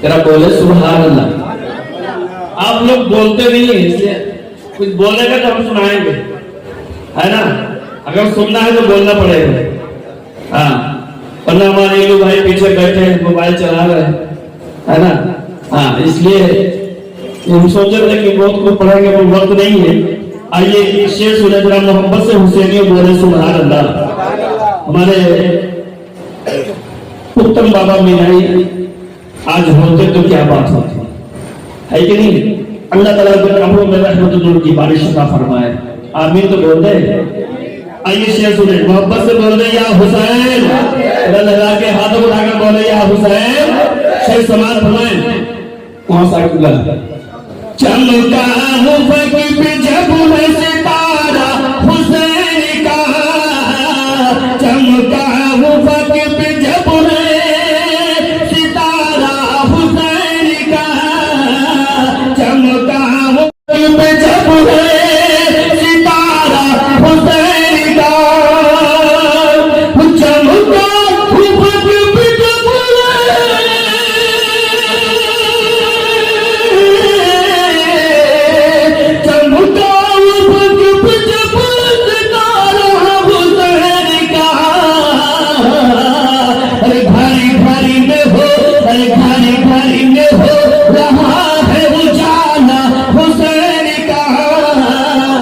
जरा बोले सुभान अल्लाह। आप लोग बोलते नहीं है, इसलिए कुछ बोलेगा तो हम सुनाएंगे, है ना। अगर सुनना है तो बोलना पड़ेगा। हाँ, वरना हमारे लोग भाई पीछे बैठे मोबाइल चला रहे है ना। हाँ, इसलिए हम सोच रहे थे कि बहुत कुछ पढ़ेंगे पर वक्त नहीं है। आइए शेर सुने जरा मोहब्बत से हुसैनी बोले सुभान अल्लाह। हमारे उत्तम बाबा मीनाई आज होते तो क्या बात होती है कि नहीं। अल्लाह ताला के कमरों में रहमत नूर की बारिश अता फरमाए, आमीन तो बोल दे। आइए शेर सुने, मोहब्बत से बोल दे या हुसैन, लगा के हाथों उठाकर बोले या हुसैन। शेर समाज फरमाए वहां सा चमका मुफक पे जब